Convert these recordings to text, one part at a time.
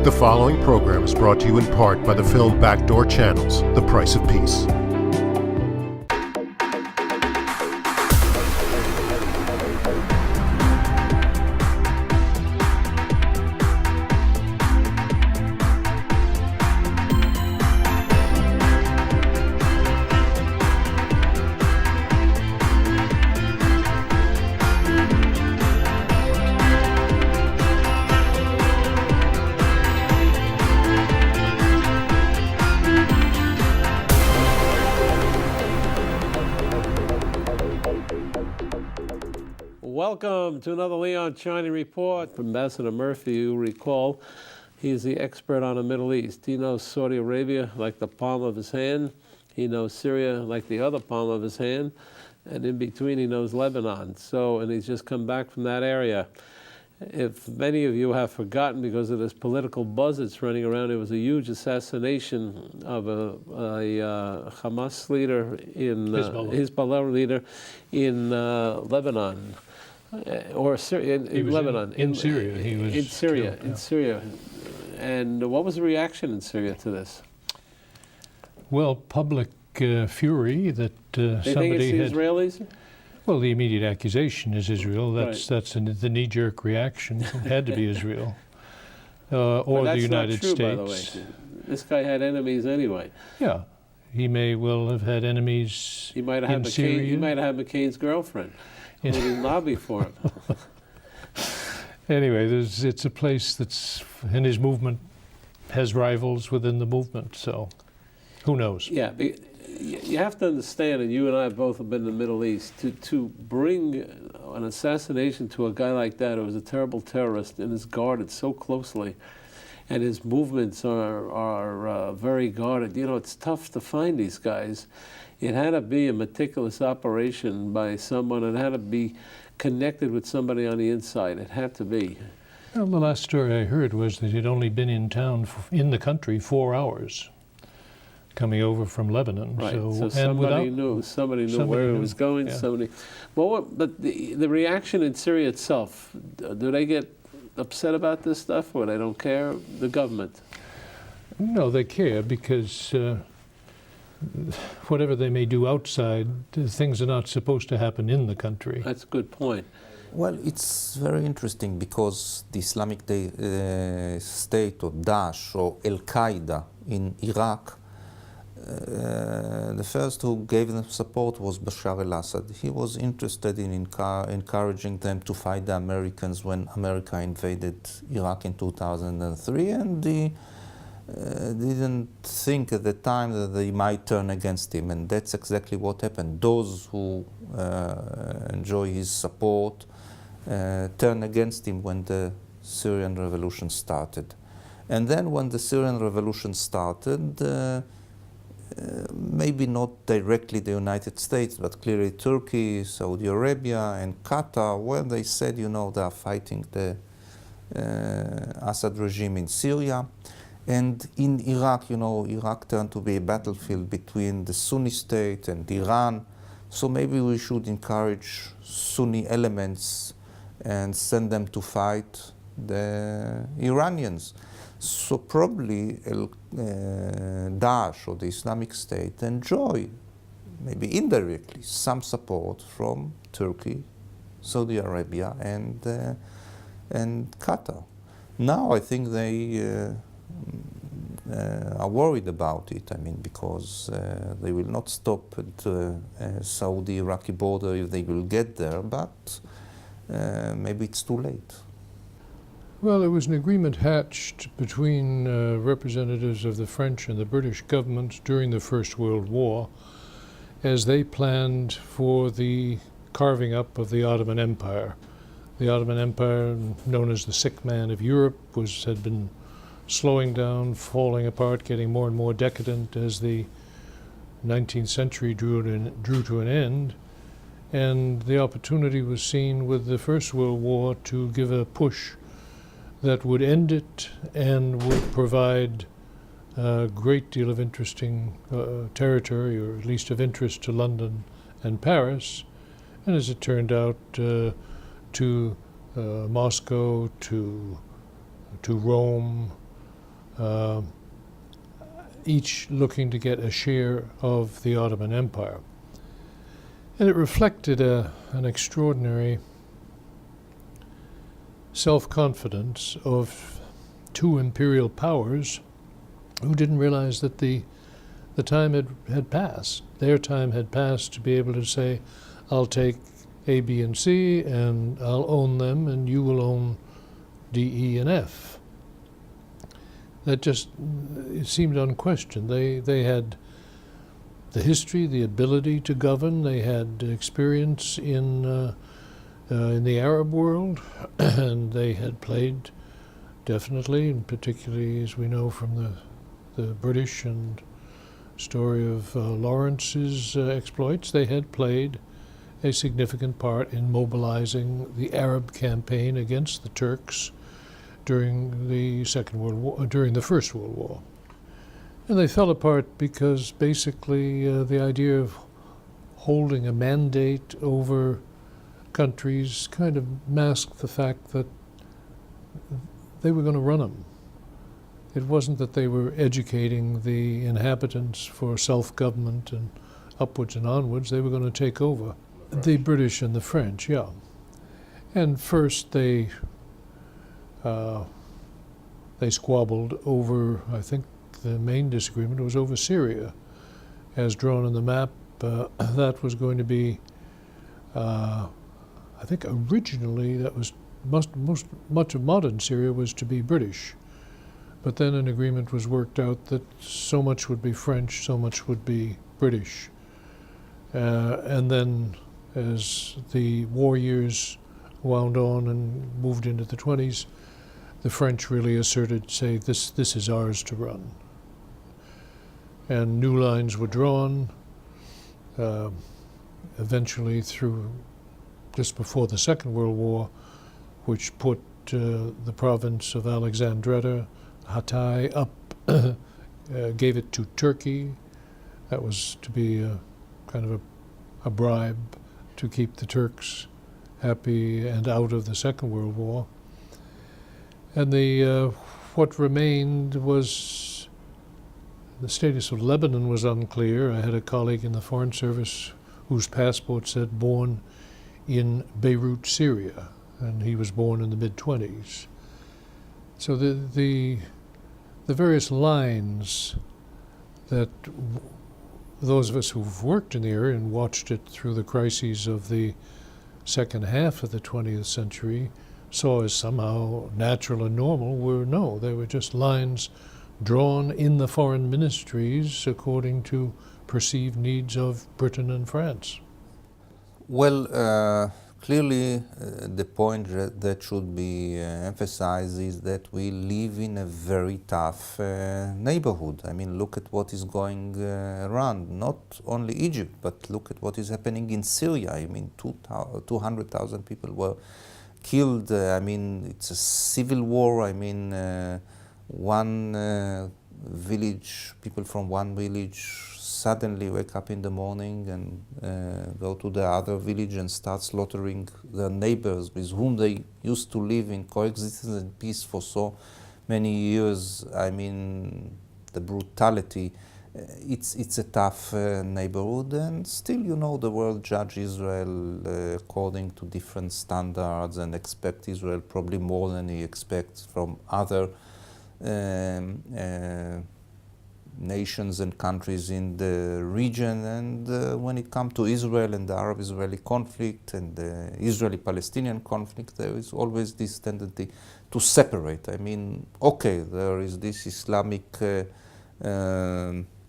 The following program is brought to you in part by the film Backdoor Channels, The Price of Peace. Welcome to another Leon Charney report from Ambassador Murphy. You recall, he's the expert on the Middle East. He knows Saudi Arabia like the palm of his hand. He knows Syria like the other palm of his hand. And in between, he knows Lebanon. And he's just come back from that area. If many of you have forgotten, because of this political buzz that's running around, there was a huge assassination of a Hamas leader in Hezbollah leader in Lebanon. Or Syria, in Lebanon. In Syria. He was in Syria. killed, in Syria. And what was the reaction in Syria to this? Well, public fury that They somebody think it's the had. Israelis? Well, the immediate accusation is Israel. That's Right. that's the knee-jerk reaction. It had to be Israel or But the United that's not true, States. by the way. This guy had enemies anyway. Yeah, he may well have had enemies He might have in had Syria. He might have had McCain's girlfriend. Who didn't lobby for him. Anyway, it's a place that's, and his movement has rivals within the movement. So, who knows? Yeah, you have to understand, and you and I both have been in the Middle East, to bring an assassination to a guy like that who was a terrible terrorist and is guarded so closely, and his movements are very guarded. You know, it's tough to find these guys. It had to be a meticulous operation by someone. It had to be connected with somebody on the inside. It had to be. Well, the last story I heard was that he'd only been in town, in the country, 4 hours, coming over from Lebanon. Right. So So and somebody knew where it was going. Yeah. But the reaction in Syria itself, do they get upset about this stuff, or they don't care? The government. No, they care because whatever they may do outside, things are not supposed to happen in the country. That's a good point. Well, it's very interesting because the Islamic State or Daesh or Al-Qaeda in Iraq, the first who gave them support was Bashar al-Assad. He was interested in encouraging them to fight the Americans when America invaded Iraq in 2003, and they didn't think at the time that they might turn against him, and that's exactly what happened. Those who enjoy his support turned against him when the Syrian revolution started. And then when the Syrian revolution started, maybe not directly the United States, but clearly Turkey, Saudi Arabia, and Qatar, where they said, you know, they are fighting the Assad regime in Syria. And in Iraq, you know, Iraq turned to be a battlefield between the Sunni state and Iran. So maybe we should encourage Sunni elements and send them to fight the Iranians. So probably Daesh or the Islamic State enjoy, maybe indirectly, some support from Turkey, Saudi Arabia, and Qatar. Now I think they are worried about it. I mean, because they will not stop at the Saudi-Iraqi border if they will get there, but maybe it's too late. Well, there was an agreement hatched between representatives of the French and the British governments during the First World War as they planned for the carving up of the Ottoman Empire. The Ottoman Empire, known as the sick man of Europe, had been slowing down, falling apart, getting more and more decadent as the 19th century drew to an end. And the opportunity was seen with the First World War to give a push that would end it and would provide a great deal of interesting territory, or at least of interest to London and Paris, and as it turned out, to Moscow, to Rome, uh, each looking to get a share of the Ottoman Empire. And it reflected an extraordinary self-confidence of two imperial powers who didn't realize that the time had passed. Their time had passed to be able to say, I'll take A, B, and C, and I'll own them, and you will own D, E, and F. That just, it seemed unquestioned. They had the history, the ability to govern. They had experience in the Arab world, and they had played definitely, and particularly as we know from the British and story of Lawrence's exploits, they had played a significant part in mobilizing the Arab campaign against the Turks during the First World War. And they fell apart because basically the idea of holding a mandate over countries kind of masked the fact that they were going to run them. It wasn't that they were educating the inhabitants for self-government and upwards and onwards. They were going to take over. The British and the French, yeah. And first they squabbled over, I think the main disagreement was over Syria. As drawn on the map, that was going to be, I think originally that was, much of modern Syria was to be British. But then an agreement was worked out that so much would be French, so much would be British. And then as the war years wound on and moved into the 20s, the French really asserted, say, this is ours to run. And new lines were drawn, eventually through just before the Second World War, which put the province of Alexandretta, Hatay, up, gave it to Turkey. That was to be a kind of a bribe to keep the Turks happy and out of the Second World War. And what remained was, the status of Lebanon was unclear. I had a colleague in the Foreign Service whose passport said born in Beirut, Syria, and he was born in the mid-20s. So the various lines that those of us who've worked in the area and watched it through the crises of the second half of the 20th century saw as somehow natural and normal they were just lines drawn in the foreign ministries according to perceived needs of Britain and France. Well, clearly the point that should be emphasized is that we live in a very tough neighborhood. I mean, look at what is going around, not only Egypt, but look at what is happening in Syria. I mean, 200,000 people were killed. I mean, it's a civil war. I mean, one village, people from one village suddenly wake up in the morning and go to the other village and start slaughtering their neighbors with whom they used to live in coexistence and peace for so many years. I mean, the brutality, it's a tough neighborhood, and still, you know, the world judge Israel according to different standards and expect Israel probably more than he expects from other nations and countries in the region. And when it comes to Israel and the Arab-Israeli conflict and the Israeli-Palestinian conflict, there is always this tendency to separate. I mean, okay, there is this Islamic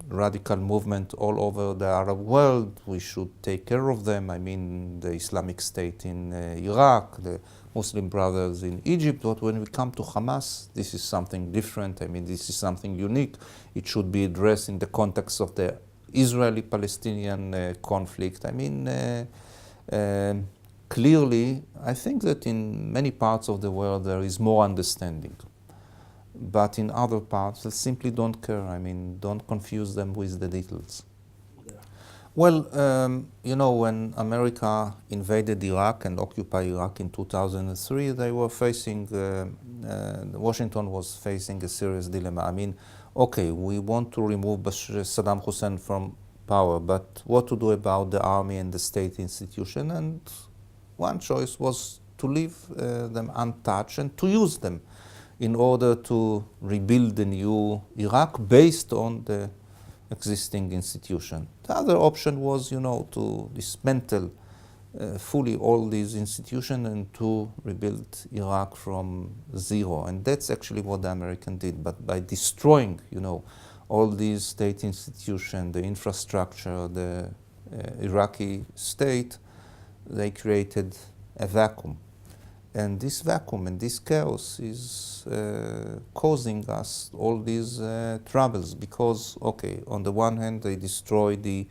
radical movement all over the Arab world. We should take care of them. I mean, the Islamic State in Iraq, the Muslim Brothers in Egypt. But when we come to Hamas, this is something different. I mean, this is something unique. It should be addressed in the context of the Israeli-Palestinian conflict. I mean, clearly, I think that in many parts of the world there is more understanding. But in other parts, they simply don't care. I mean, don't confuse them with the details. Yeah. Well, you know, when America invaded Iraq and occupied Iraq in 2003, they were facing, Washington was facing a serious dilemma. I mean, okay, we want to remove Saddam Hussein from power, but what to do about the army and the state institution? And one choice was to leave them untouched and to use them in order to rebuild the new Iraq based on the existing institution. The other option was, you know, to dismantle fully all these institutions and to rebuild Iraq from zero. And that's actually what the Americans did. But by destroying, you know, all these state institutions, the infrastructure, the Iraqi state, they created a vacuum. And this vacuum and this chaos is causing us all these troubles because, okay, on the one hand, they destroyed the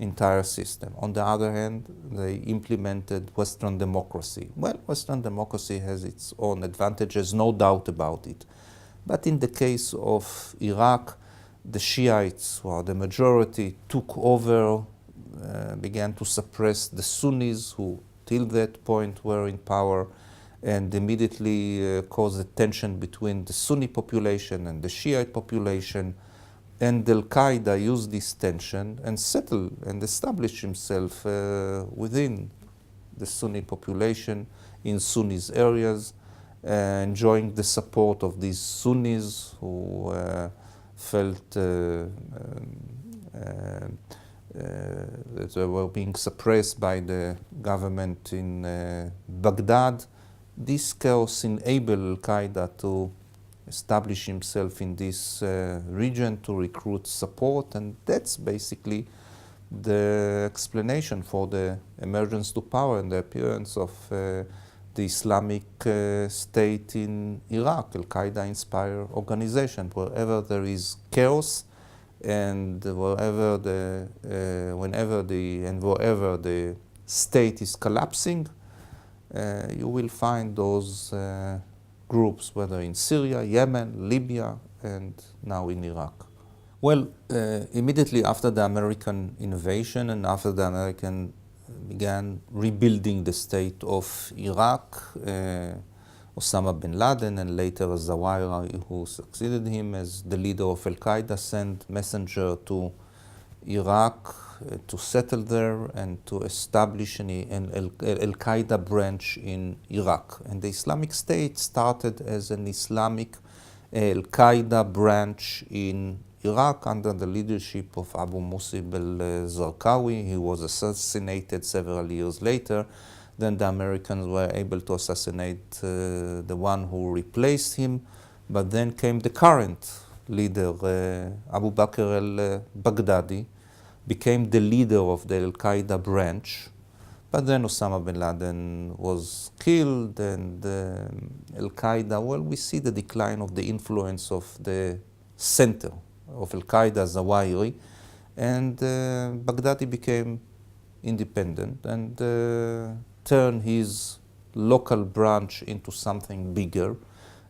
entire system. On the other hand, they implemented Western democracy. Well, Western democracy has its own advantages, no doubt about it. But in the case of Iraq, the Shiites, who are the majority, took over, began to suppress the Sunnis, who till that point were in power, and immediately caused a tension between the Sunni population and the Shiite population. And Al-Qaeda used this tension and settled and established himself within the Sunni population in Sunnis areas, enjoying the support of these Sunnis who felt that they were being suppressed by the government in Baghdad. This chaos enabled Al-Qaeda to establish himself in this region to recruit support, and that's basically the explanation for the emergence to power and the appearance of the Islamic State in Iraq, Al-Qaeda-inspired organization. Wherever there is chaos and wherever the state is collapsing, you will find those groups, whether in Syria, Yemen, Libya, and now in Iraq. Well, immediately after the American invasion and after the American began rebuilding the state of Iraq, Osama bin Laden and later Zawahiri, who succeeded him as the leader of Al-Qaeda, sent messenger to Iraq to settle there and to establish an Al-Qaeda branch in Iraq. And the Islamic State started as an Islamic Al-Qaeda branch in Iraq under the leadership of Abu Musib al-Zarqawi. He was assassinated several years later. Then the Americans were able to assassinate the one who replaced him. But then came the current leader, Abu Bakr al-Baghdadi, became the leader of the Al-Qaeda branch. But then Osama bin Laden was killed, and Al-Qaeda, well, we see the decline of the influence of the center of Al-Qaeda, Zawahiri, and Baghdadi became independent and turned his local branch into something bigger,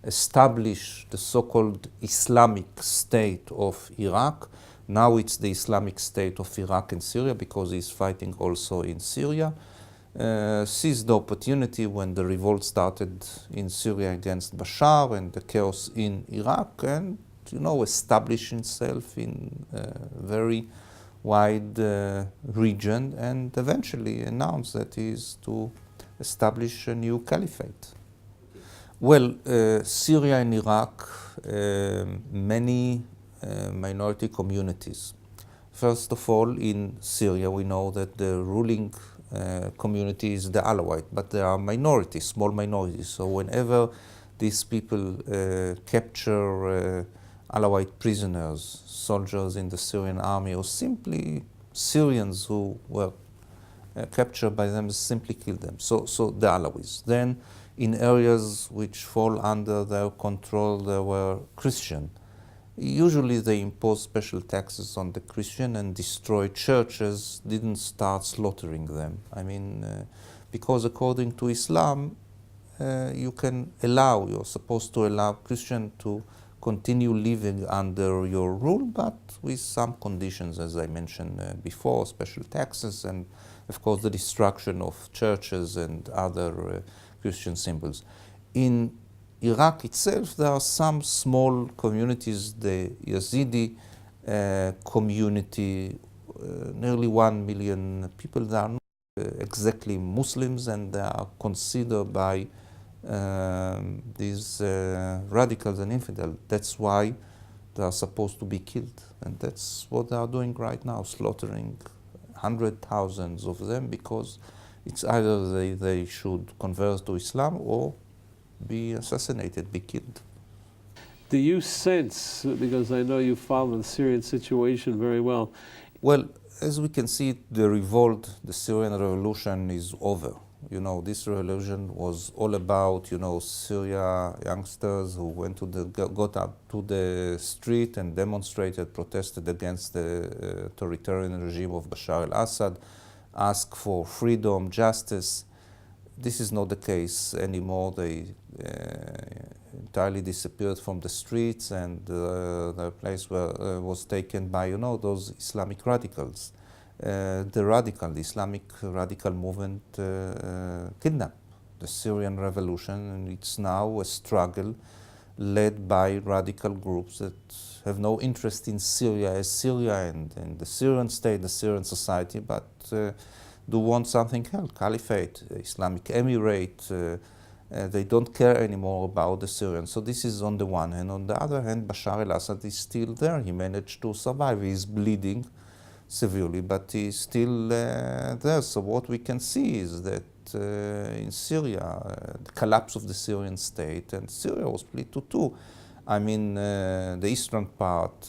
established the so-called Islamic State of Iraq. Now it's the Islamic State of Iraq and Syria because he's fighting also in Syria. Seized the opportunity when the revolt started in Syria against Bashar and the chaos in Iraq, and established himself in a very wide region, and eventually announced that he is to establish a new caliphate. Well, Syria and Iraq, many minority communities. First of all, in Syria, we know that the ruling community is the Alawite, but there are minorities, small minorities. So whenever these people capture Alawite prisoners, soldiers in the Syrian army, or simply Syrians who were captured by them, simply kill them. So the Alawis. Then in areas which fall under their control, there were Christian. Usually they imposed special taxes on the Christian and destroyed churches, didn't start slaughtering them. I mean, because according to Islam, you're supposed to allow Christian to continue living under your rule, but with some conditions, as I mentioned before, special taxes and, of course, the destruction of churches and other Christian symbols. In Iraq itself, there are some small communities, the Yazidi community, nearly 1 million people. They are not exactly Muslims, and they are considered by these radicals and infidels. That's why they are supposed to be killed, and that's what they are doing right now, slaughtering hundreds, thousands of them, because it's either they should convert to Islam or be assassinated, be killed. Do you sense, because I know you follow the Syrian situation very well? Well, as we can see, the revolt, the Syrian revolution is over. You know, this revolution was all about, you know, Syria youngsters who went to got up to the street and demonstrated, protested against the authoritarian regime of Bashar al-Assad, asked for freedom, justice. This is not the case anymore. They entirely disappeared from the streets, and the place was taken by, you know, those Islamic radicals. The Islamic radical movement kidnapped the Syrian revolution, and it's now a struggle led by radical groups that have no interest in Syria as Syria and the Syrian state, the Syrian society, but do want something else, caliphate, Islamic emirate. They don't care anymore about the Syrians. So this is on the one hand. On the other hand, Bashar al-Assad is still there. He managed to survive. He's bleeding severely, but he's still there. So what we can see is that in Syria, the collapse of the Syrian state, and Syria was split to two. I mean, the eastern part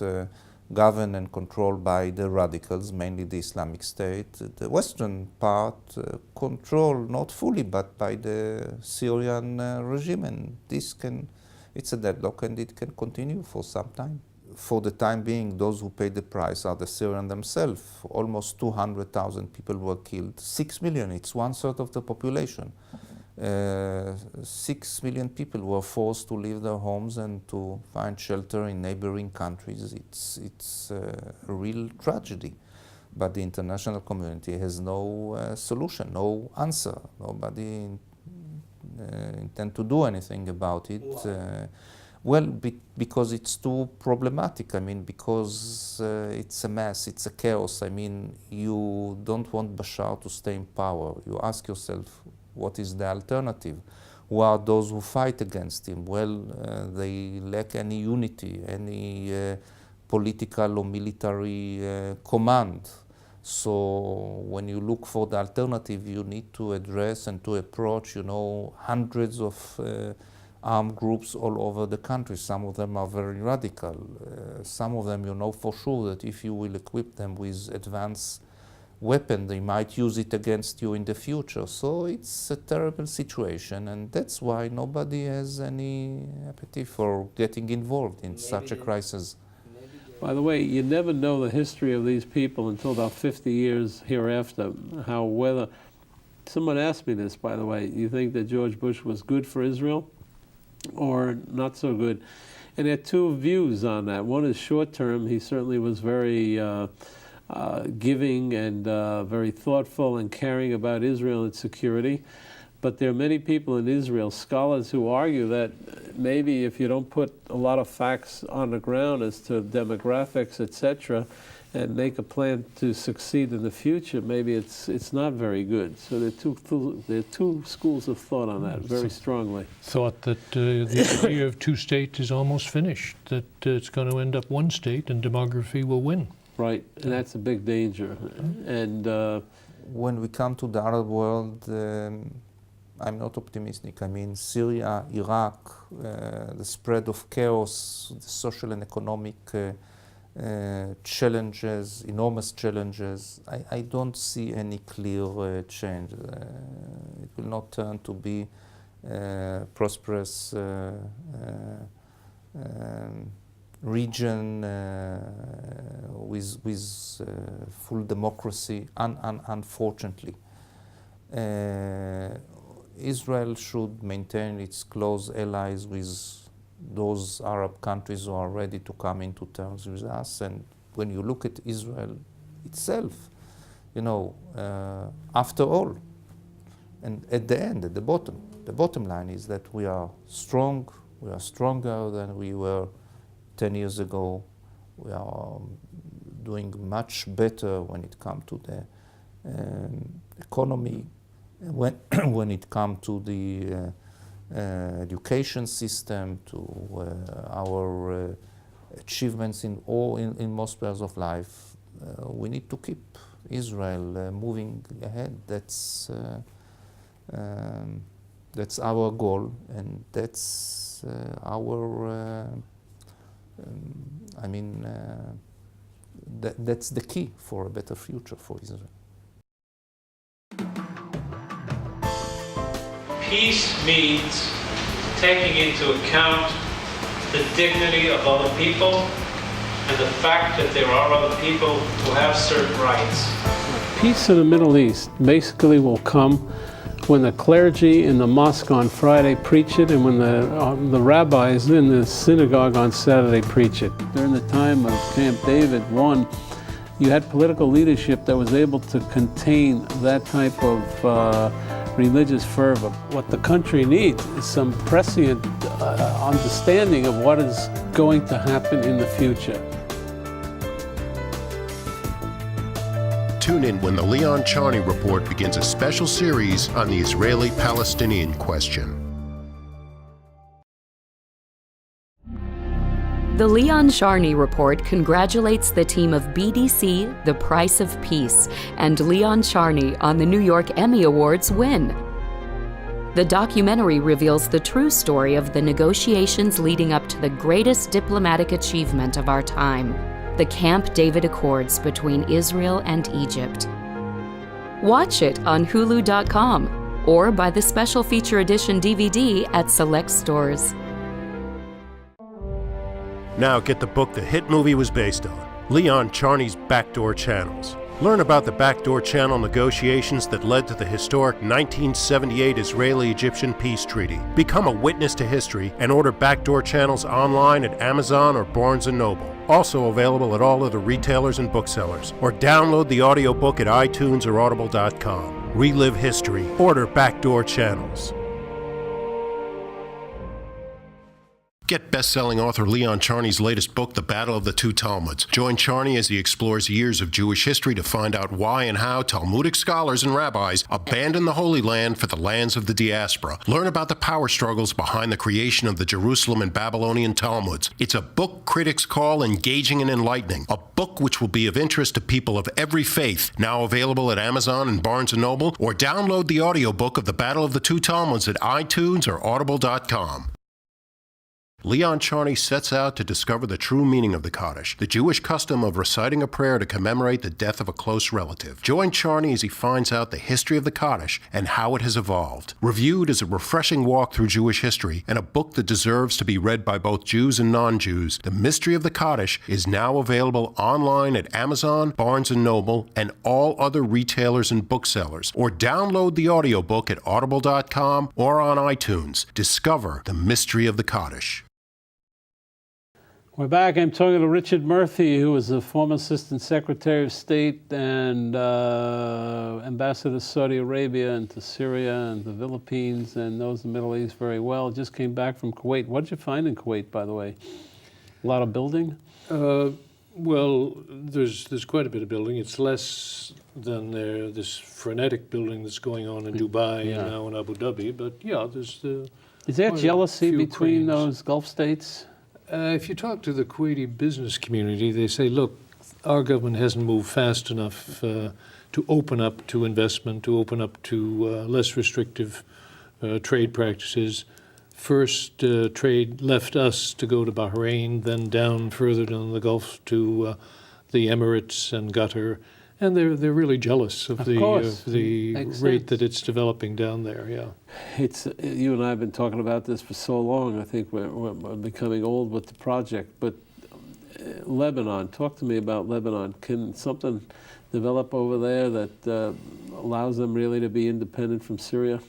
governed and controlled by the radicals, mainly the Islamic State. The western part controlled, not fully, but by the Syrian regime, and it's a deadlock, and it can continue for some time. For the time being, those who pay the price are the Syrians themselves. Almost 200,000 people were killed. 6 million, it's 1/3 of the population. 6 million people were forced to leave their homes and to find shelter in neighboring countries. It's a real tragedy. But the international community has no solution, no answer. Nobody intend to do anything about it. Well, because it's too problematic. I mean, because it's a mess, it's a chaos. I mean, you don't want Bashar to stay in power. You ask yourself, what is the alternative? Who are those who fight against him? Well, they lack any unity, any political or military command. So when you look for the alternative, you need to address and to approach, you know, hundreds of armed groups all over the country. Some of them are very radical. Some of them, you know for sure that if you will equip them with advanced weapon, they might use it against you in the future. So it's a terrible situation, and that's why nobody has any appetite for getting involved in such a crisis. By the way, you never know the history of these people until about 50 years hereafter, how whether... Someone asked me this, by the way, you think that George Bush was good for Israel or not so good? And there are two views on that. One is short term. He certainly was very giving and very thoughtful and caring about Israel and security. But there are many people in Israel, scholars, who argue that maybe if you don't put a lot of facts on the ground as to demographics, etc., and make a plan to succeed in the future, maybe it's not very good. So there are two schools of thought on that, very strongly. Thought that the idea of two states is almost finished, that it's going to end up one state and demography will win. Right, and that's a big danger. And when we come to the Arab world, I'm not optimistic. I mean, Syria, Iraq, the spread of chaos, the social and economic challenges, enormous challenges, I don't see any clear change. It will not turn to be prosperous region with full democracy, unfortunately. Israel should maintain its close allies with those Arab countries who are ready to come into terms with us. And when you look at Israel itself, you know, after all, and at the end, at the bottom line is that we are strong, we are stronger than we were 10 years ago. We are doing much better when it comes to the economy, when it comes to the education system, to our achievements in most spheres of life. We need to keep Israel moving ahead. That's our goal, and that's that's the key for a better future for Israel. Peace means taking into account the dignity of other people and the fact that there are other people who have certain rights. Peace in the Middle East basically will come when the clergy in the mosque on Friday preach it, and when the rabbis in the synagogue on Saturday preach it. During the time of Camp David I, you had political leadership that was able to contain that type of religious fervor. What the country needs is some prescient understanding of what is going to happen in the future. Tune in when the Leon Charney Report begins a special series on the Israeli-Palestinian question. The Leon Charney Report congratulates the team of BDC, The Price of Peace, and Leon Charney on the New York Emmy Awards win. The documentary reveals the true story of the negotiations leading up to the greatest diplomatic achievement of our time, the Camp David Accords between Israel and Egypt. Watch it on Hulu.com or buy the special feature edition DVD at select stores. Now get the book the hit movie was based on, Leon Charney's Backdoor Channels. Learn about the backdoor channel negotiations that led to the historic 1978 Israeli-Egyptian peace treaty. Become a witness to history and order Backdoor Channels online at Amazon or Barnes & Noble. Also available at all other retailers and booksellers. Or download the audiobook at iTunes or audible.com. Relive history. Order Backdoor Channels. Get best-selling author Leon Charney's latest book, The Battle of the Two Talmuds. Join Charney as he explores years of Jewish history to find out why and how Talmudic scholars and rabbis abandoned the Holy Land for the lands of the diaspora. Learn about the power struggles behind the creation of the Jerusalem and Babylonian Talmuds. It's a book critics call engaging and enlightening. A book which will be of interest to people of every faith. Now available at Amazon and Barnes & Noble, or download the audiobook of The Battle of the Two Talmuds at iTunes or audible.com. Leon Charney sets out to discover the true meaning of the Kaddish, the Jewish custom of reciting a prayer to commemorate the death of a close relative. Join Charney as he finds out the history of the Kaddish and how it has evolved. Reviewed as a refreshing walk through Jewish history and a book that deserves to be read by both Jews and non-Jews, The Mystery of the Kaddish is now available online at Amazon, Barnes & Noble, and all other retailers and booksellers. Or download the audiobook at audible.com or on iTunes. Discover The Mystery of the Kaddish. We're back. I'm talking to Richard Murphy, who was a former Assistant Secretary of State and Ambassador to Saudi Arabia and to Syria and the Philippines, and knows the Middle East very well. Just came back from Kuwait. What did you find in Kuwait, by the way? A lot of building? Well, there's quite a bit of building. It's less than this frenetic building that's going on in Dubai and now in Abu Dhabi. But yeah, there's Is there jealousy between cranes. those Gulf states? If you talk to the Kuwaiti business community, they say, look, our government hasn't moved fast enough to open up to investment, to open up to less restrictive trade practices. First, trade left us to go to Bahrain, then down further down the Gulf to the Emirates and Qatar. And they're really jealous of the rate that it's developing down there, yeah. It's you and I have been talking about this for so long. I think we're becoming old with the project. But Lebanon, talk to me about Lebanon. Can something develop over there that allows them really to be independent from Syria?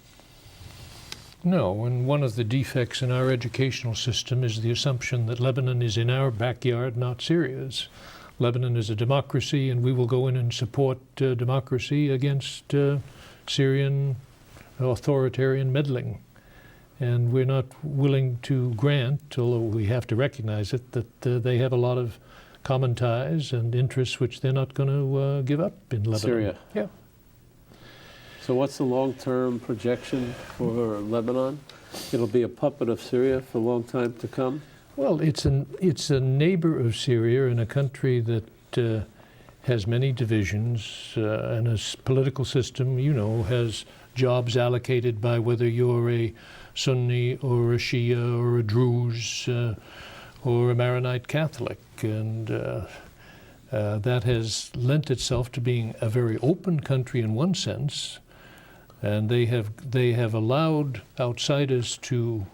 No, and one of the defects in our educational system is the assumption that Lebanon is in our backyard, not Syria's. Lebanon is a democracy, and we will go in and support democracy against Syrian authoritarian meddling. And we're not willing to grant, although we have to recognize it, that they have a lot of common ties and interests which they're not going to give up in Lebanon. Syria. Yeah. So what's the long-term projection for Lebanon? It'll be a puppet of Syria for a long time to come? Well, it's a neighbor of Syria in a country that has many divisions and a political system, has jobs allocated by whether you're a Sunni or a Shia or a Druze or a Maronite Catholic. And that has lent itself to being a very open country in one sense. And they have allowed outsiders to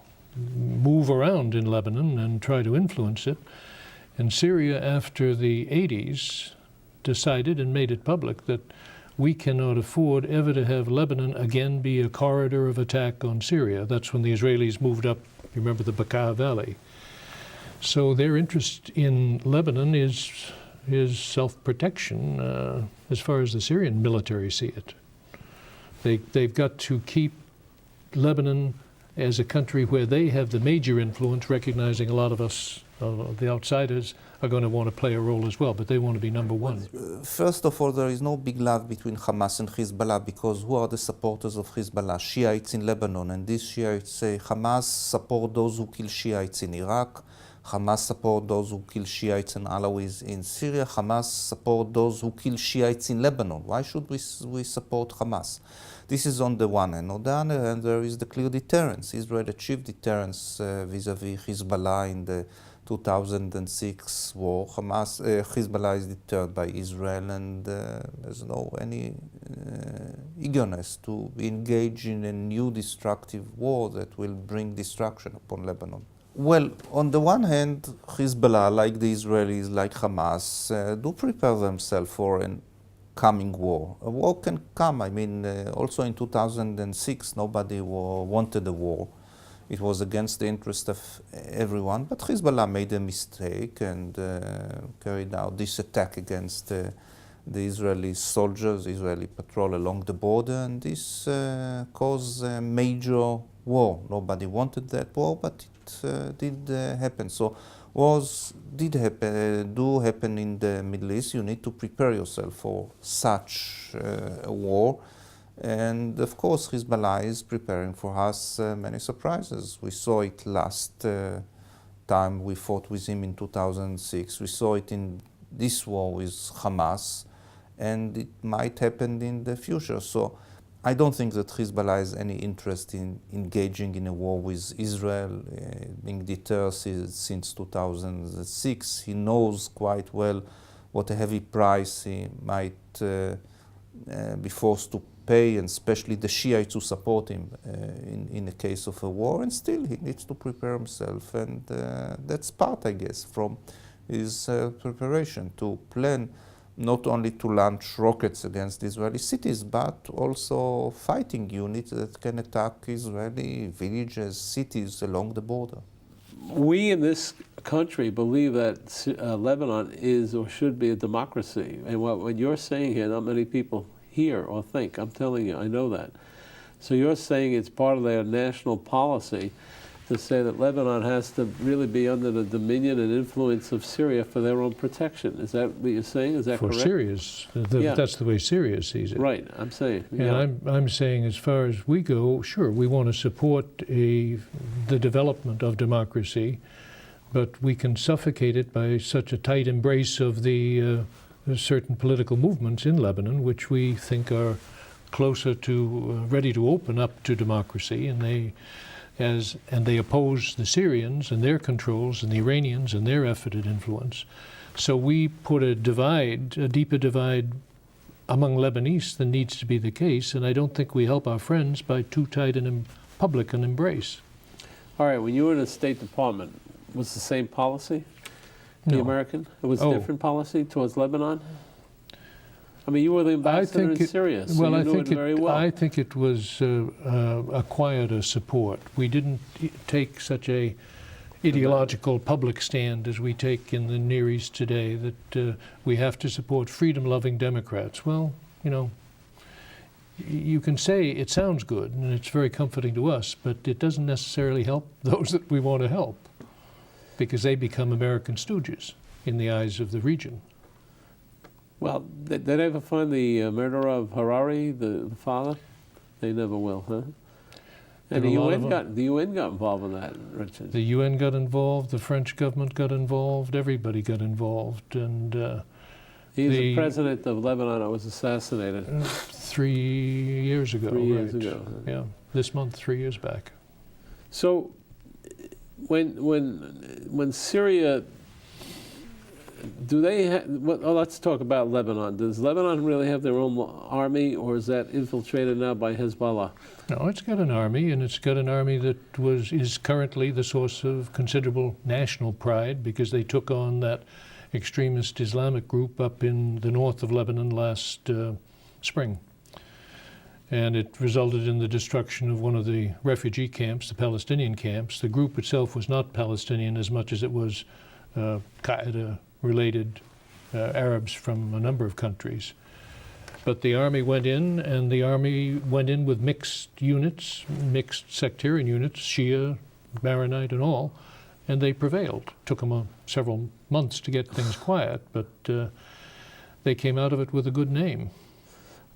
move around in Lebanon and try to influence it. And Syria, after the 80s, decided and made it public that we cannot afford ever to have Lebanon again be a corridor of attack on Syria. That's when the Israelis moved up, you remember, the Bekaa Valley. So their interest in Lebanon is self-protection as far as the Syrian military see it. They've got to keep Lebanon as a country where they have the major influence, recognizing a lot of us, the outsiders, are going to want to play a role as well, but they want to be number one. First of all, there is no big love between Hamas and Hezbollah, because who are the supporters of Hezbollah? Shiites in Lebanon, and these Shiites say Hamas support those who kill Shiites in Iraq, Hamas support those who kill Shiites and Alawis in Syria, Hamas support those who kill Shiites in Lebanon. Why should we support Hamas? This is on the one hand. On the other hand, there is the clear deterrence. Israel achieved deterrence vis-à-vis Hezbollah in the 2006 war. Hezbollah is deterred by Israel, and there's no any eagerness to engage in a new destructive war that will bring destruction upon Lebanon. Well, on the one hand, Hezbollah, like the Israelis, like Hamas, do prepare themselves for an coming war. A war can come. I mean, also in 2006, nobody wanted a war. It was against the interest of everyone, but Hezbollah made a mistake and carried out this attack against the Israeli soldiers, Israeli patrol along the border, and this caused a major war. Nobody wanted that war, but it did happen. So wars do happen in the Middle East. You need to prepare yourself for such a war. And of course, Hezbollah is preparing for us many surprises. We saw it last time we fought with him in 2006. We saw it in this war with Hamas, and it might happen in the future. So I don't think that Hezbollah has any interest in engaging in a war with Israel, being deterred since 2006. He knows quite well what a heavy price he might be forced to pay, and especially the Shiites who support him in the case of a war, and still he needs to prepare himself, and that's part, I guess, from his preparation to plan not only to launch rockets against Israeli cities, but also fighting units that can attack Israeli villages, cities along the border. We in this country believe that Lebanon is or should be a democracy, and what you're saying here, not many people hear or think. I'm telling you, I know that. So you're saying it's part of their national policy to say that Lebanon has to really be under the dominion and influence of Syria for their own protection. Is that what you're saying? Is that for correct? Syria's, that's the way Syria sees it. Right, I'm saying. And I'm saying, as far as we go, sure, we want to support the development of democracy, but we can suffocate it by such a tight embrace of the certain political movements in Lebanon, which we think are closer to, ready to open up to democracy, and they oppose the Syrians and their controls and the Iranians and their effort at influence. So we put a deeper divide among Lebanese than needs to be the case, and I don't think we help our friends by too tight and public an embrace. All right, when you were in the State Department, was the same policy? The No. American? It was a different policy towards Lebanon? I mean, you were the ambassador in Syria, so you knew it very well. I think it was a quieter support. We didn't take such a ideological public stand as we take in the Near East today, that we have to support freedom-loving Democrats. Well, you know, you can say it sounds good and it's very comforting to us, but it doesn't necessarily help those that we want to help, because they become American stooges in the eyes of the region. Well, did they ever find the murderer of Harari, the father? They never will, huh? And the UN got involved in that, Richard. The UN got involved, the French government got involved, everybody got involved, and he's the president of Lebanon that was assassinated 3 years ago. 3 years ago. Yeah, this month, 3 years back. So, when Syria, do they let's talk about Lebanon. Does Lebanon really have their own army, or is that infiltrated now by Hezbollah? No, it's got an army, and it's got an army that is currently the source of considerable national pride, because they took on that extremist Islamic group up in the north of Lebanon last spring. And it resulted in the destruction of one of the refugee camps, the Palestinian camps. The group itself was not Palestinian as much as it was Qaeda-related Arabs from a number of countries. But the army went in, and the army went in with mixed units, mixed sectarian units, Shia, Maronite, and all, and they prevailed. Took them several months to get things quiet, but they came out of it with a good name.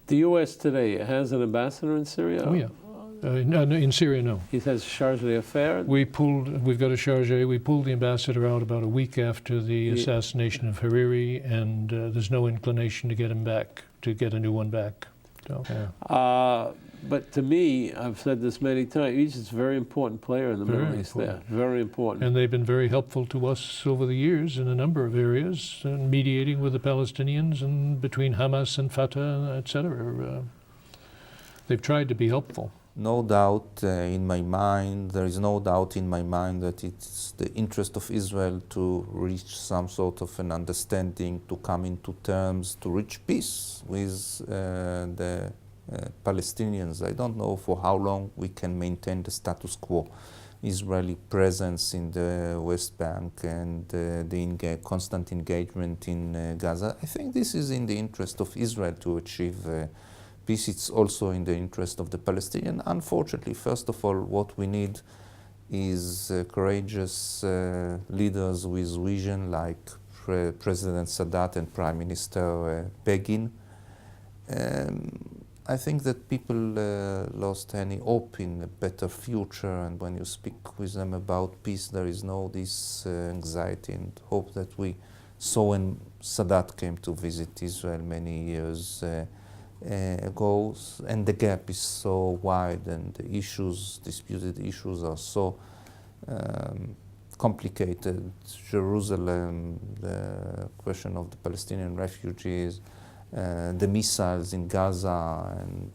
The U.S. today has an ambassador in Syria? Oh, yeah. No, in Syria, no. He has charge d'affaires? We've got a charge. We pulled the ambassador out about a week after the assassination of Hariri, and there's no inclination to get him back, to get a new one back. So, yeah. But to me, I've said this many times, Egypt's a very important player in the Middle East there. Very important. And they've been very helpful to us over the years in a number of areas, mediating with the Palestinians and between Hamas and Fatah, etc. They've tried to be helpful. No doubt in my mind, there is no doubt in my mind that it's the interest of Israel to reach some sort of an understanding, to come into terms, to reach peace with the Palestinians. I don't know for how long we can maintain the status quo. Israeli presence in the West Bank and the constant engagement in Gaza. I think this is in the interest of Israel to achieve peace. It's also in the interest of the Palestinians. Unfortunately, first of all, what we need is courageous leaders with vision like President Sadat and Prime Minister Begin. I think that people lost any hope in a better future, and when you speak with them about peace, there is no this anxiety and hope that we saw when Sadat came to visit Israel many years ago, and the gap is so wide, and the issues, disputed issues, are so complicated. Jerusalem, the question of the Palestinian refugees, the missiles in Gaza, and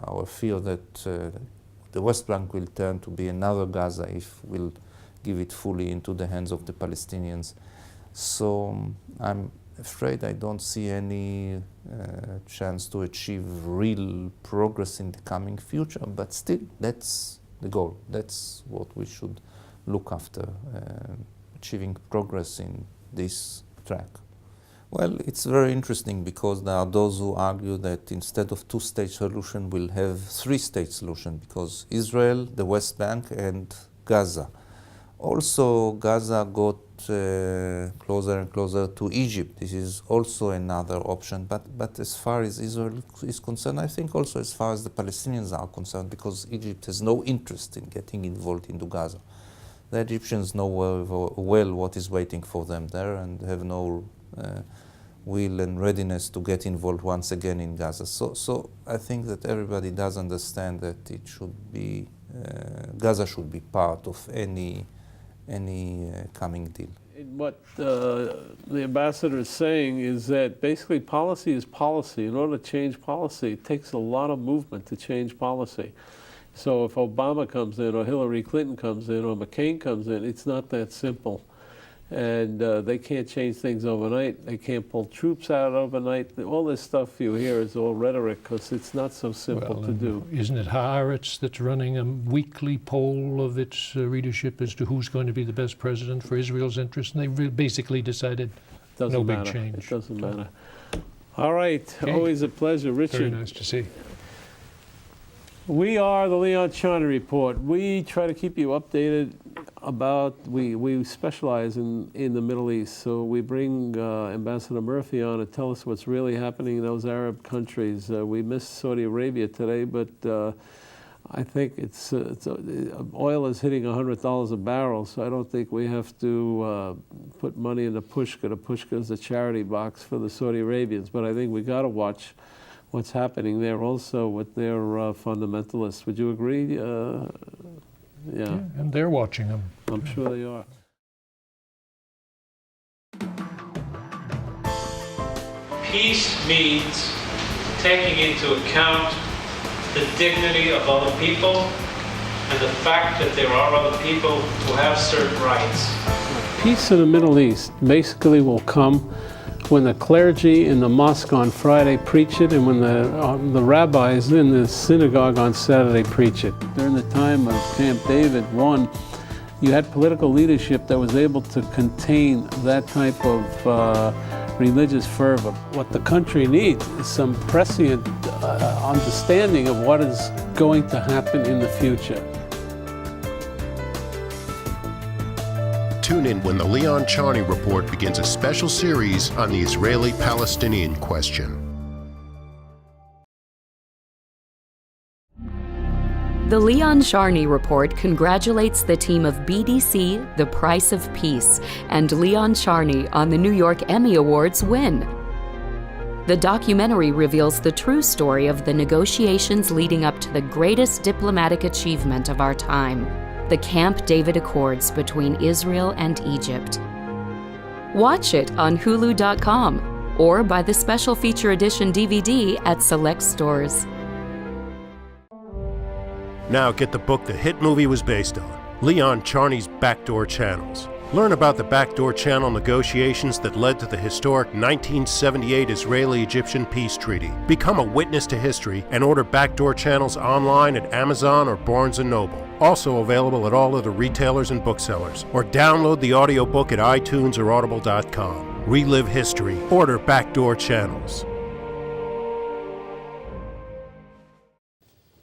our fear that the West Bank will turn to be another Gaza if we'll give it fully into the hands of the Palestinians. So I'm afraid I don't see any chance to achieve real progress in the coming future, but still, that's the goal. That's what we should look after, achieving progress in this track. Well, it's very interesting because there are those who argue that instead of two-state solution, we'll have three-state solution, because Israel, the West Bank, and Gaza. Also, Gaza got closer and closer to Egypt. This is also another option. But as far as Israel is concerned, I think also as far as the Palestinians are concerned, because Egypt has no interest in getting involved into Gaza. The Egyptians know well what is waiting for them there, and have no will and readiness to get involved once again in Gaza. So I think that everybody does understand that it should be Gaza should be part of any coming deal. What the ambassador is saying is that basically policy is policy. In order to change policy, it takes a lot of movement to change policy. So if Obama comes in, or Hillary Clinton comes in, or McCain comes in, it's not that simple. And they can't change things overnight. They can't pull troops out overnight. All this stuff you hear is all rhetoric because it's not so simple to do. Isn't it Haaretz that's running a weekly poll of its readership as to who's going to be the best president for Israel's interest? And they basically decided no big change. It doesn't matter. All right. Okay. Always a pleasure, Richard. Very nice to see. We are the Leon Charney Report. We try to keep you updated about, we specialize in the Middle East, so we bring Ambassador Murphy on to tell us what's really happening in those Arab countries. We missed Saudi Arabia today, but I think oil is hitting $100 a barrel, so I don't think we have to put money in the Pushka. The Pushka is the charity box for the Saudi Arabians, but I think we got to watch what's happening there also with their fundamentalists. Would you agree? Yeah, and they're watching them. I'm sure they are. Peace means taking into account the dignity of other people and the fact that there are other people who have certain rights. Peace in the Middle East basically will come when the clergy in the mosque on Friday preach it and when the rabbis in the synagogue on Saturday preach it. During the time of Camp David I, you had political leadership that was able to contain that type of religious fervor. What the country needs is some prescient understanding of what is going to happen in the future. Tune in when the Leon Charney Report begins a special series on the Israeli-Palestinian question. The Leon Charney Report congratulates the team of BDC, The Price of Peace, and Leon Charney on the New York Emmy Awards win. The documentary reveals the true story of the negotiations leading up to the greatest diplomatic achievement of our time, the Camp David Accords between Israel and Egypt. Watch it on Hulu.com or buy the special feature edition DVD at select stores. Now get the book the hit movie was based on, Leon Charney's Backdoor Channels. Learn about the backdoor channel negotiations that led to the historic 1978 Israeli-Egyptian peace treaty. Become a witness to history and order Backdoor Channels online at Amazon or Barnes & Noble. Also available at all other retailers and booksellers. Or download the audiobook at iTunes or audible.com. Relive history. Order Backdoor Channels.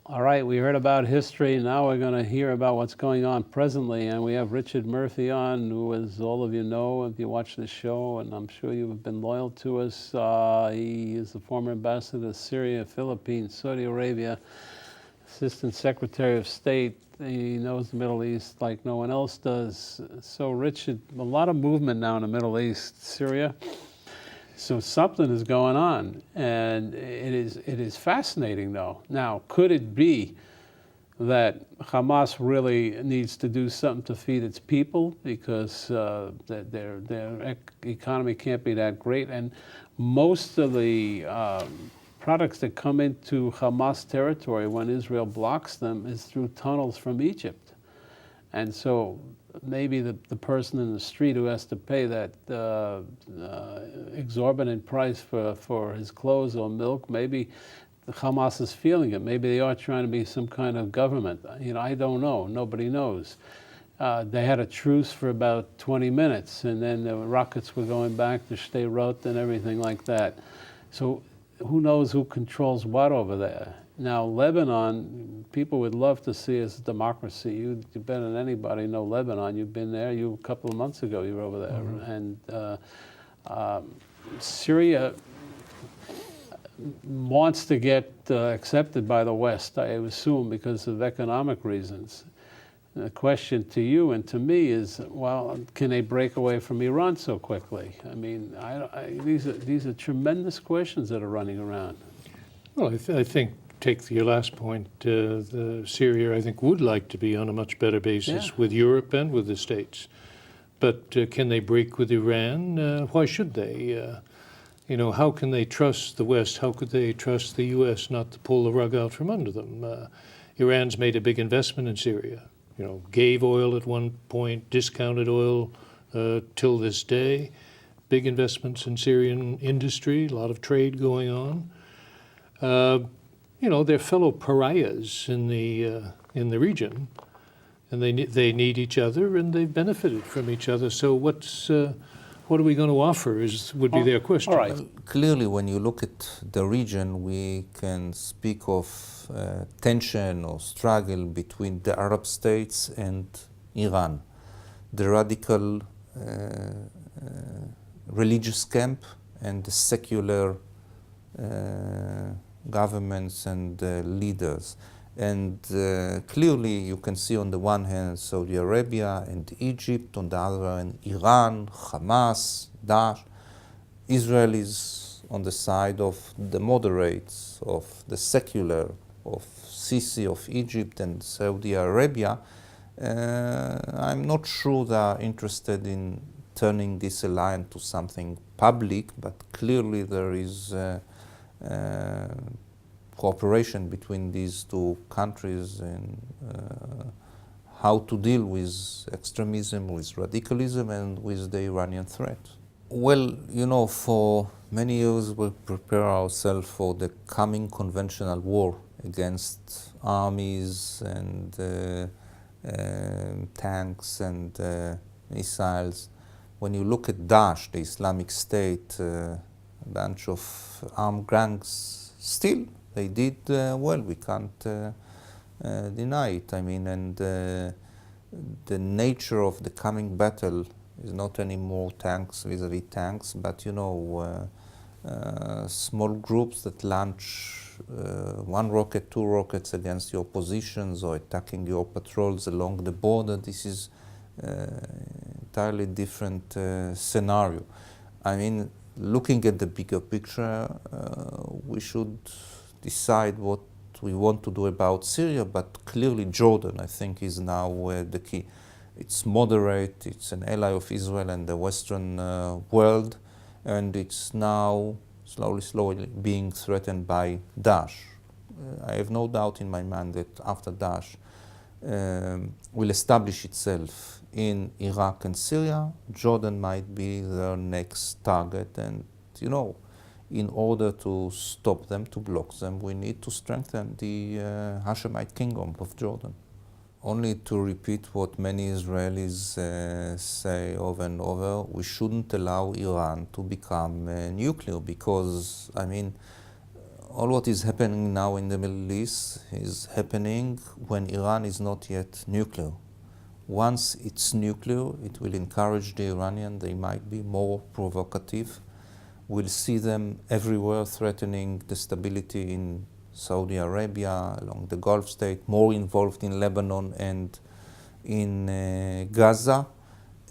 All right, we heard about history. Now we're going to hear about what's going on presently. And we have Richard Murphy on, who, as all of you know, if you watch the show, and I'm sure you've been loyal to us, he is the former ambassador to Syria, Philippines, Saudi Arabia, Assistant Secretary of State. He knows the Middle East like no one else does. So, Richard, a lot of movement now in the Middle East, Syria. So something is going on, and it is fascinating, though. Now, could it be that Hamas really needs to do something to feed its people because their economy can't be that great, and most of the products that come into Hamas territory when Israel blocks them is through tunnels from Egypt, and so maybe the person in the street who has to pay that exorbitant price for his clothes or milk, maybe Hamas is feeling it. Maybe they are trying to be some kind of government. I don't know. Nobody knows. They had a truce for about 20 minutes, and then the rockets were going back to Sderot and everything like that. So who knows who controls what over there? Now, Lebanon, people would love to see as a democracy. You better than anybody know Lebanon. You've been there. A couple of months ago, you were over there. Mm-hmm. And Syria wants to get accepted by the West, I assume, because of economic reasons. The question to you and to me is, well, can they break away from Iran so quickly? I mean, these are tremendous questions that are running around. Well, I think, take your last point, Syria, I think, would like to be on a much better basis with Europe and with the States. But can they break with Iran? Why should they? How can they trust the West? How could they trust the U.S. not to pull the rug out from under them? Iran's made a big investment in Syria. Gave oil at one point, discounted oil till this day. Big investments in Syrian industry, a lot of trade going on. They're fellow pariahs in the region, and they need each other, and they've benefited from each other. So what are we going to offer would be their question. All right. Well, clearly, when you look at the region, we can speak of tension or struggle between the Arab states and Iran. The radical religious camp and the secular governments and leaders. And clearly you can see on the one hand Saudi Arabia and Egypt, on the other hand Iran, Hamas, Daesh. Israel is on the side of the moderates, of the secular, of Sisi of Egypt and Saudi Arabia. I'm not sure they are interested in turning this alliance to something public, but clearly there is cooperation between these two countries in how to deal with extremism, with radicalism, and with the Iranian threat. Well, for many years we prepare ourselves for the coming conventional war against armies and tanks and missiles. When you look at Daesh, the Islamic State, a bunch of armed gangs, still they did well. We can't deny it. and the nature of the coming battle is not anymore tanks vis-a-vis tanks, but small groups that launch one rocket, two rockets against your positions or attacking your patrols along the border. This is entirely different scenario. Looking at the bigger picture, we should decide what we want to do about Syria, but clearly Jordan, I think, is now the key. It's moderate, it's an ally of Israel and the Western world, and it's now slowly being threatened by Daesh. I have no doubt in my mind that after Daesh will establish itself in Iraq and Syria, Jordan might be their next target. And, in order to stop them, to block them, we need to strengthen the Hashemite kingdom of Jordan. Only to repeat what many Israelis say over and over, we shouldn't allow Iran to become nuclear, because, all what is happening now in the Middle East is happening when Iran is not yet nuclear. Once it's nuclear, it will encourage the Iranians. They might be more provocative. We'll see them everywhere threatening the stability in Saudi Arabia, along the Gulf state, more involved in Lebanon and in Gaza,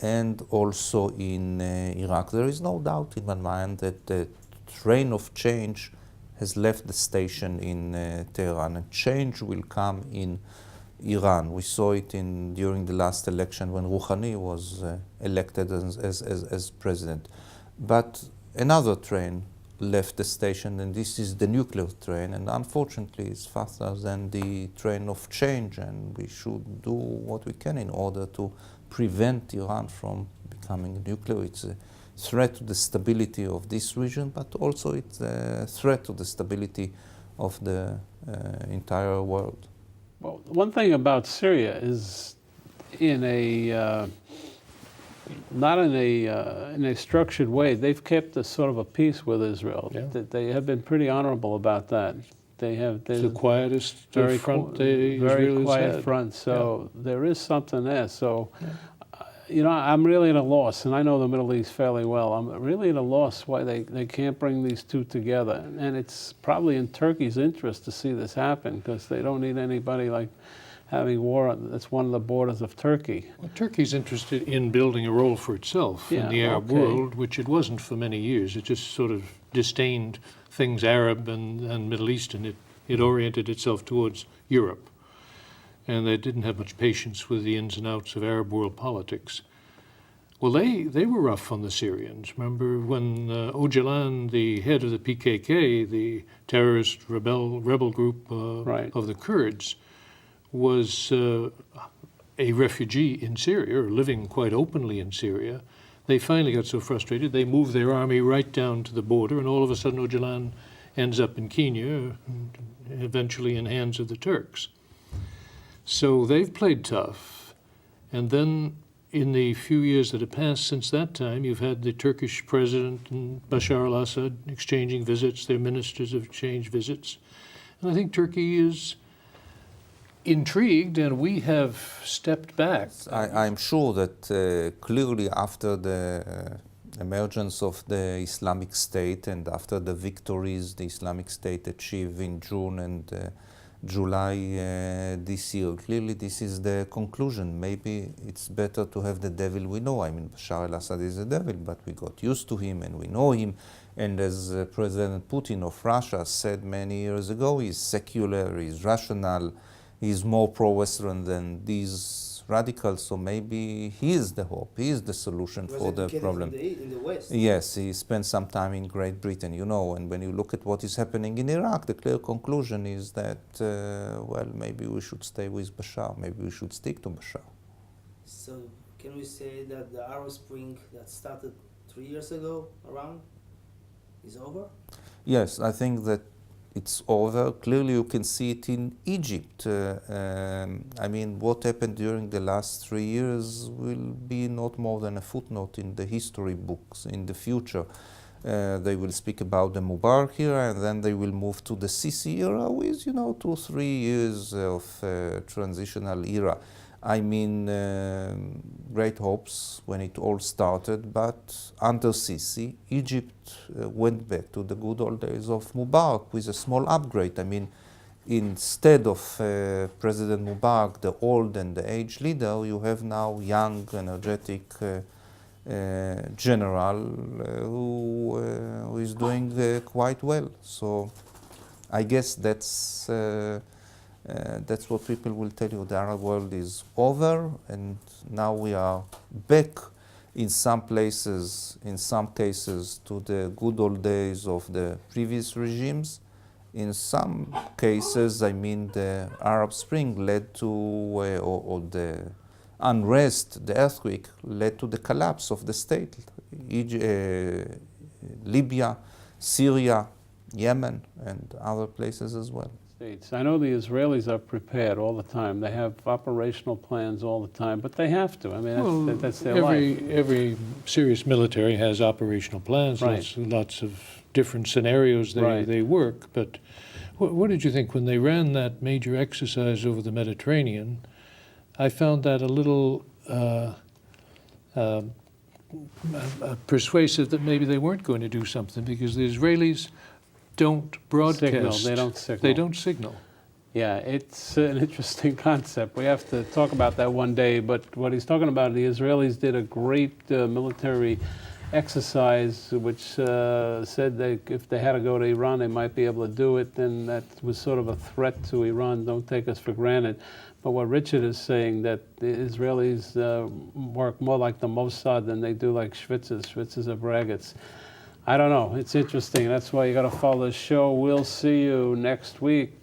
and also in Iraq. There is no doubt in my mind that the train of change has left the station in Tehran, and change will come in Iran. We saw it during the last election when Rouhani was elected as president. But another train left the station, and this is the nuclear train, and unfortunately it's faster than the train of change, and we should do what we can in order to prevent Iran from becoming nuclear. It's a threat to the stability of this region, but also it's a threat to the stability of the entire world. Well, one thing about Syria is not in a structured way. They've kept a sort of a peace with Israel. Yeah. They have been pretty honorable about that. It's the quietest front very quiet front. So there is something there. So, I'm really at a loss, and I know the Middle East fairly well. I'm really at a loss why they can't bring these two together. And it's probably in Turkey's interest to see this happen, because they don't need anybody having war. That's one of the borders of Turkey. Well, Turkey's interested in building a role for itself in the Arab world, which it wasn't for many years. It just sort of disdained things Arab and Middle Eastern. It oriented itself towards Europe. And they didn't have much patience with the ins and outs of Arab world politics. Well, they were rough on the Syrians. Remember when Öcalan, the head of the PKK, the terrorist rebel group of the Kurds, was a refugee in Syria, or living quite openly in Syria, they finally got so frustrated they moved their army right down to the border, and all of a sudden Öcalan ends up in Kenya, and eventually in hands of the Turks. So they've played tough, and then in the few years that have passed since that time, you've had the Turkish president and Bashar al-Assad exchanging visits, their ministers have exchanged visits, and I think Turkey is intrigued, and we have stepped back. I'm sure that clearly after the emergence of the Islamic State and after the victories the Islamic State achieved in June and July this year, clearly this is the conclusion. Maybe it's better to have the devil we know. I mean, Bashar al-Assad is a devil, but we got used to him and we know him. And as President Putin of Russia said many years ago, he's secular, he's rational, he's more pro-Western than these radicals, so maybe he is the hope, he is the solution for the problem. In the West. Yes, he spent some time in Great Britain, you know, and when you look at what is happening in Iraq, the clear conclusion is that, well, maybe we should stay with Bashar, maybe we should stick to Bashar. So can we say that the Arab Spring that started 3 years ago around is over? Yes, I think that it's over. Clearly you can see it in Egypt. I mean, what happened during the last 3 years will be not more than a footnote in the history books in the future. They will speak about the Mubarak era, and then they will move to the Sisi era with, 2-3 years of transitional era. I mean, great hopes when it all started, but under Sisi, Egypt went back to the good old days of Mubarak with a small upgrade. I mean, instead of President Mubarak, the old and the aged leader, you have now young, energetic general who is doing quite well. So I guess that's what people will tell you. The Arab world is over, and now we are back in some places, in some cases, to the good old days of the previous regimes. In some cases, I mean, the Arab Spring led to, or the unrest, the earthquake, led to the collapse of the state. Libya, Syria, Yemen, and other places as well. I know the Israelis are prepared all the time. They have operational plans all the time, but they have to. I mean, that's their life. Every serious military has operational plans, Right. lots of different scenarios they work. But what did you think when they ran that major exercise over the Mediterranean? I found that a little persuasive that maybe they weren't going to do something, because the Israelis don't broadcast. Signal. They don't signal. They don't signal. Yeah, it's an interesting concept. We have to talk about that one day, but what he's talking about, the Israelis did a great military exercise which said that if they had to go to Iran, they might be able to do it, and that was sort of a threat to Iran. Don't take us for granted. But what Richard is saying, that the Israelis work more like the Mossad than they do like Schwitzers. Schwitzers are braggarts. I don't know. It's interesting. That's why you got to follow the show. We'll see you next week.